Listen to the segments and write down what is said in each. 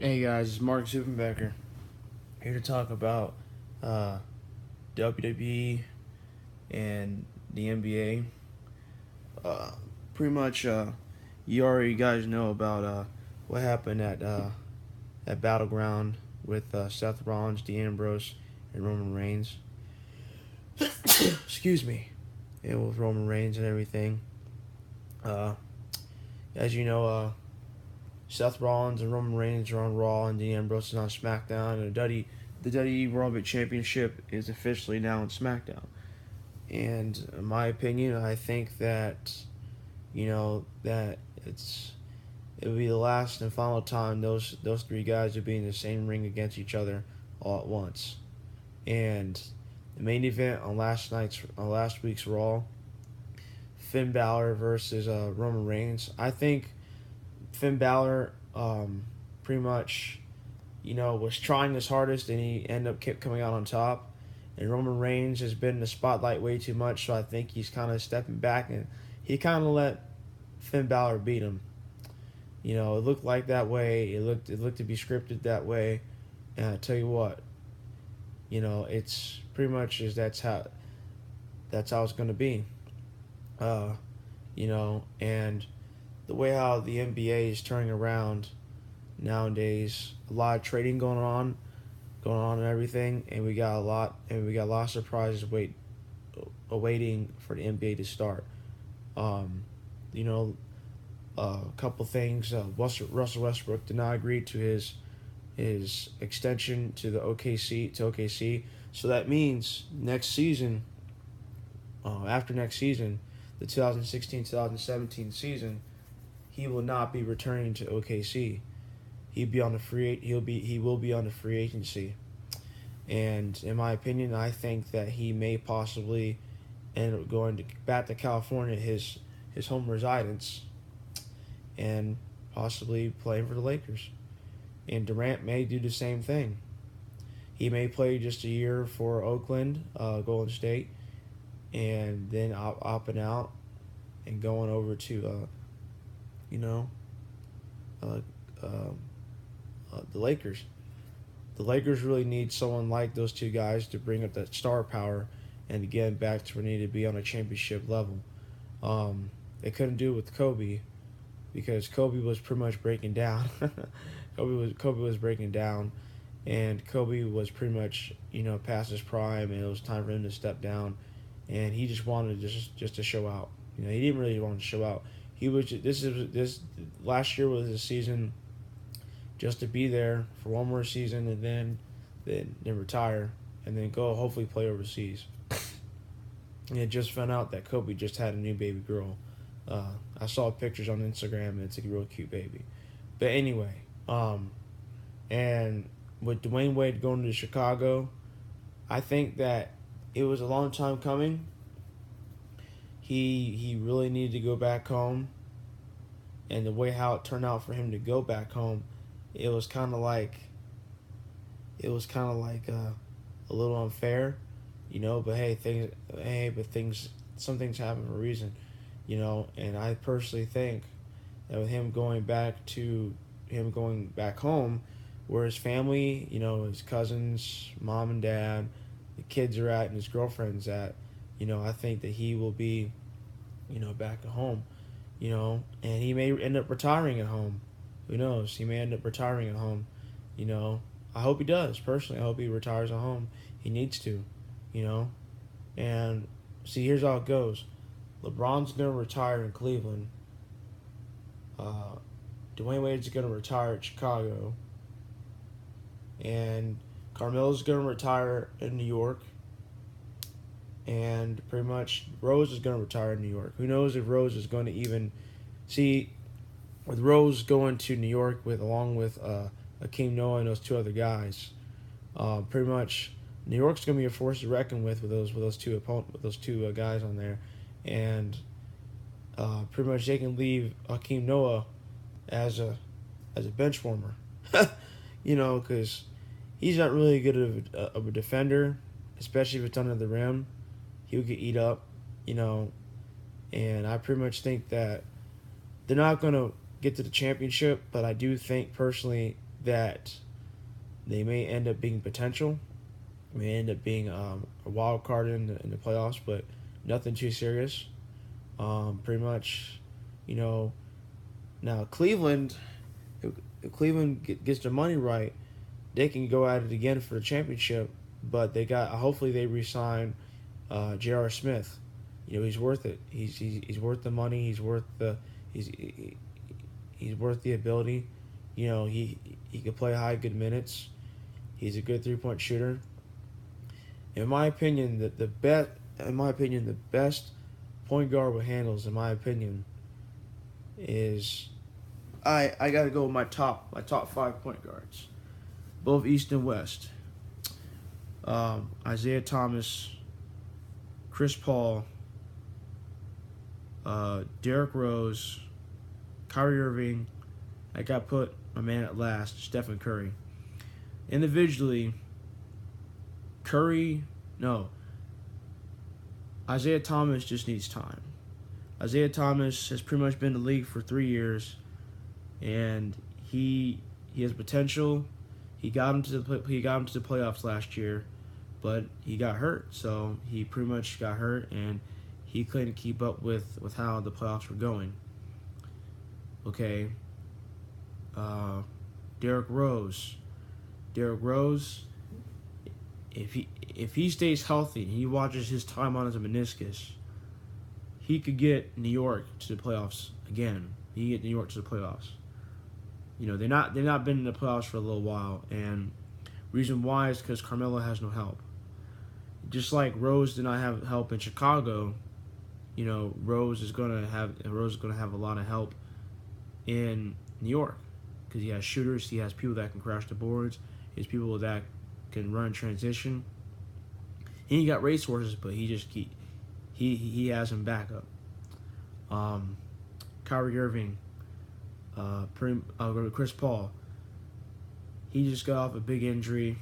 Hey guys, it's Mark Zupenbecker here to talk about uh, WWE and the NBA. Pretty much, you already guys know about what happened at Battleground with Seth Rollins, Dean Ambrose, and Roman Reigns. Excuse me, and with Roman Reigns and everything. Uh, as you know, Seth Rollins and Roman Reigns are on Raw, and Dean Ambrose is on SmackDown. And the WWE Raw Championship is officially now on SmackDown. And in my opinion, I think that that it'll be the last and final time those three guys will be in the same ring against each other all at once. And the main event on last week's Raw, Finn Balor versus Roman Reigns. I think Finn Balor pretty much was trying his hardest and he ended up kept coming out on top. And Roman Reigns has been in the spotlight way too much, so I think he's kind of stepping back and he kind of let Finn Balor beat him. It looked like that way. It looked to be scripted that way. And I tell you what, it's pretty much is that's how it's going to be. Uh, and the way how the NBA is turning around nowadays, a lot of trading going on and everything, and we got a lot of surprises awaiting for the NBA to start. Um, you know, a couple things. Russell Westbrook did not agree to his extension to the OKC. So that means next season, after next season, the 2016-2017 season, he will not be returning to OKC. He will be on the free agency. And in my opinion, I think that he may possibly end up going back to California, his home residence, and possibly playing for the Lakers. And Durant may do the same thing. He may play just a year for Oakland, Golden State, and then opting out and going over to, you know, uh, uh, the Lakers. The Lakers really need someone like those two guys to bring up that star power and to get back to where they need to be on a championship level. They couldn't do it with Kobe because Kobe was pretty much breaking down. Kobe was breaking down, and Kobe was pretty much past his prime, and it was time for him to step down, and he just wanted just to show out. He didn't really want to show out. He was this last year was his season just to be there for one more season and then retire and then go hopefully play overseas. And I just found out that Kobe just had a new baby girl. I saw pictures on Instagram and it's a real cute baby. But anyway, and with Dwayne Wade going to Chicago, I think that it was a long time coming. He really needed to go back home, and the way how it turned out for him to go back home, it was kind of like a little unfair, But some things happen for a reason, And I personally think that with him going back home, where his family, his cousins, mom and dad, the kids are at, and his girlfriend's at, I think that he will be, back at home, and he may end up retiring at home. Who knows? He may end up retiring at home. I hope he does. Personally, I hope he retires at home. He needs to, you know. And see, here's how it goes. LeBron's gonna retire in Cleveland. Uh, Dwayne Wade's gonna retire at Chicago, and Carmelo's gonna retire in New York. And pretty much Rose is gonna retire in New York. Who knows if Rose is going to even see with Rose going to New York along with Akeem Noah and those two other guys. Pretty much New York's gonna be a force to reckon with those two guys on there, and pretty much they can leave Akeem Noah as a bench warmer, because he's not really good of a defender, especially if it's under the rim. He'll get eat up, and I pretty much think that they're not gonna get to the championship, but I do think personally that they may end up being potential, may end up being a wild card in the playoffs, but nothing too serious. Pretty much, you know. Now Cleveland, if Cleveland gets their money right, they can go at it again for the championship. But they got hopefully they re-sign J.R. Smith. He's worth it. He's worth the money. He's worth the ability. He can play high, good minutes. He's a good 3-point shooter. In my opinion, the best point guard with handles, in my opinion, is I gotta go with my top 5 point guards, both East and West. Isaiah Thomas, Chris Paul, Derrick Rose, Kyrie Irving. I got put my man at last, Stephen Curry. Individually, Isaiah Thomas just needs time. Isaiah Thomas has pretty much been in the league for 3 years, and he has potential. He got him to the playoffs last year, but he got hurt. So he pretty much got hurt, and he couldn't keep up with how the playoffs were going. Okay. Derrick Rose, if he stays healthy and he watches his time on his meniscus, he could get New York to the playoffs again. He could get New York to the playoffs. They've not been in the playoffs for a little while, and reason why is because Carmelo has no help. Just like Rose did not have help in Chicago, Rose is gonna have a lot of help in New York because he has shooters, he has people that can crash the boards, he has people that can run transition. He ain't got racehorses, but he has him back up. Kyrie Irving, Chris Paul. He just got off a big injury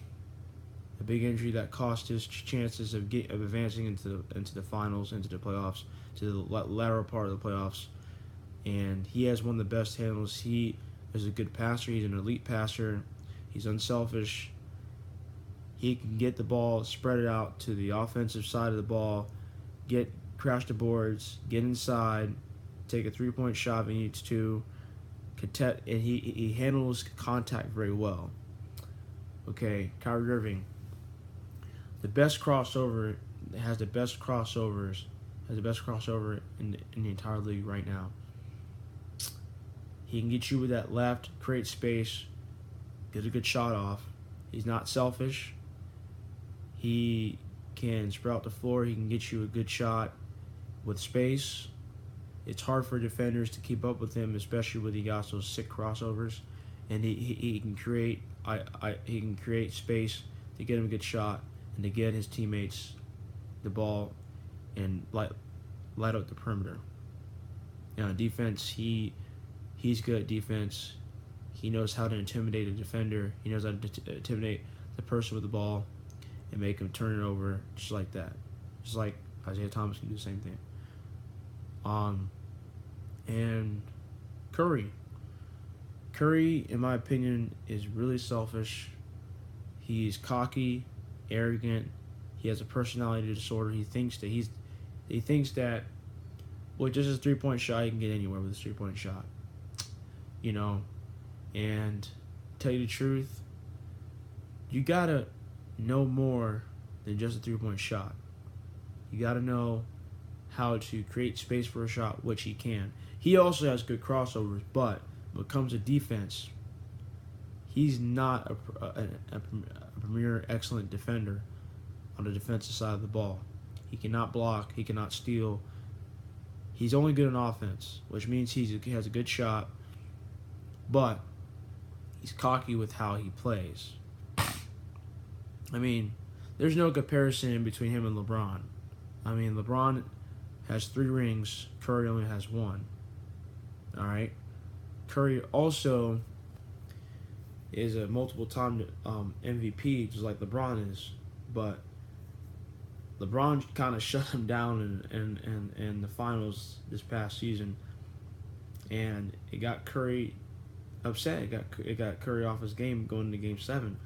that cost his chances of advancing into the finals, into the playoffs, to the latter part of the playoffs. And he has one of the best handles. He is a good passer. He's an elite passer. He's unselfish. He can get the ball, spread it out to the offensive side of the ball, crash the boards, get inside, take a 3-point shot if he needs to, and he handles contact very well. Okay, Kyrie Irving, the best crossover in the entire league right now. He can get you with that left, create space, get a good shot off. He's not selfish. He can spread out the floor. He can get you a good shot with space. It's hard for defenders to keep up with him, especially when he got those sick crossovers. And he can create he can create space to get him a good shot and to get his teammates the ball and light up the perimeter. Defense, he's good at defense. He knows how to intimidate a defender. He knows how to intimidate the person with the ball and make him turn it over just like that. Just like Isaiah Thomas can do the same thing. And Curry. Curry, in my opinion, is really selfish. He's cocky, arrogant. He has a personality disorder. He thinks that with just his 3-point shot, he can get anywhere with his 3-point shot. And tell you the truth, you gotta know more than just a 3-point shot. You gotta know how to create space for a shot, which he can. He also has good crossovers, but when it comes to defense, he's not a premier excellent defender on the defensive side of the ball. He cannot block. He cannot steal. He's only good on offense, which means he has a good shot, but he's cocky with how he plays. I mean, there's no comparison between him and LeBron. I mean, LeBron has 3 rings. Curry only has 1. All right? Curry also is a multiple-time MVP, just like LeBron is. But LeBron kind of shut him down in the finals this past season. And it got Curry upset. It got Curry off his game going into Game 7,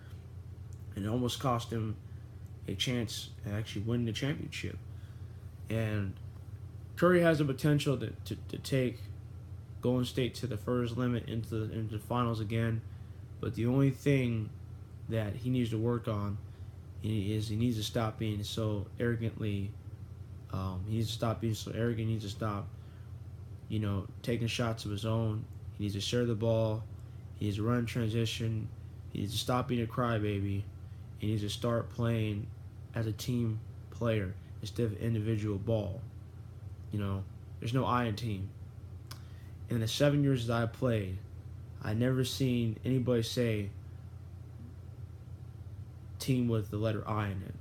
and it almost cost him a chance at actually winning the championship. And Curry has the potential to take Golden State to the first limit into the finals again, but the only thing that he needs to work on is he needs to stop being so arrogantly. He needs to stop being so arrogant. He needs to stop, taking shots of his own. He needs to share the ball. He needs to run in transition. He needs to stop being a crybaby. He needs to start playing as a team player instead of individual ball. There's no I in team. In the 7 years that I played, I never seen anybody say team with the letter I in it.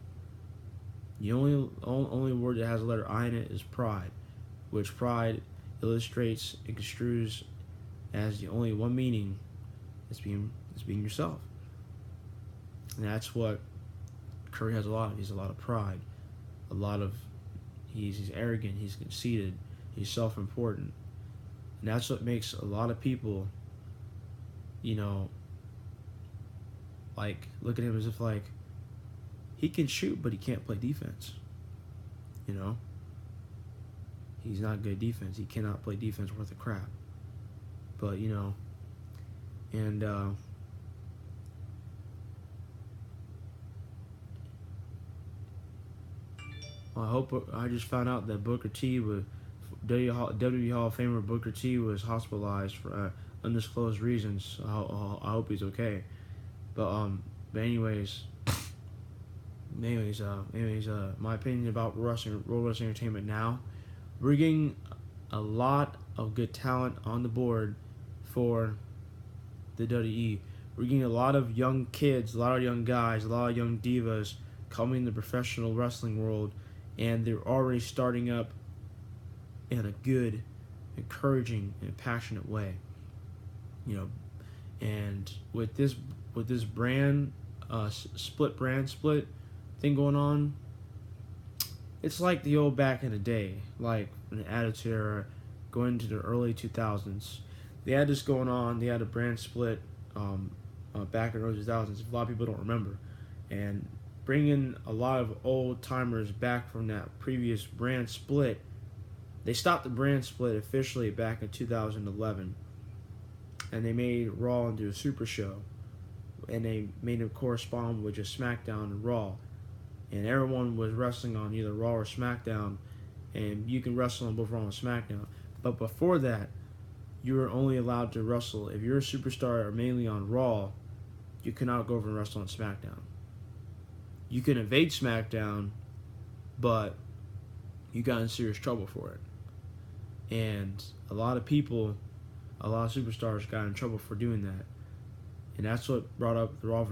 The only word that has the letter I in it is pride, which pride illustrates and construes as the only one meaning is being yourself. And that's what Curry has a lot of. He's a lot of pride. He's arrogant, he's conceited, he's self-important. And that's what makes a lot of people, look at him as if he can shoot, but he can't play defense. He's not good at defense. He cannot play defense worth a crap. But, and I just found out that Booker T was WWE Hall of Famer Booker T was hospitalized for undisclosed reasons. I hope he's okay. But anyways, my opinion about World Wrestling Entertainment now, we're getting a lot of good talent on the board for the WWE. We're getting a lot of young kids, a lot of young guys, a lot of young divas coming in the professional wrestling world, and they're already starting up in a good, encouraging, and passionate way. And with this brand split thing going on, it's like the old back in the day, like in the Attitude Era, going into the early 2000s. They had this going on. They had a brand split back in the early 2000s. A lot of people don't remember, and bringing a lot of old timers back from that previous brand split. They stopped the brand split officially back in 2011, and they made Raw into a super show, and they made it correspond with just SmackDown and Raw, and everyone was wrestling on either Raw or SmackDown, and you can wrestle on both Raw and SmackDown. But before that, you were only allowed to wrestle if you're a superstar or mainly on Raw. You cannot go over and wrestle on SmackDown. You can invade SmackDown, but you got in serious trouble for it. And a lot of superstars got in trouble for doing that. And that's what brought up the Raw vs.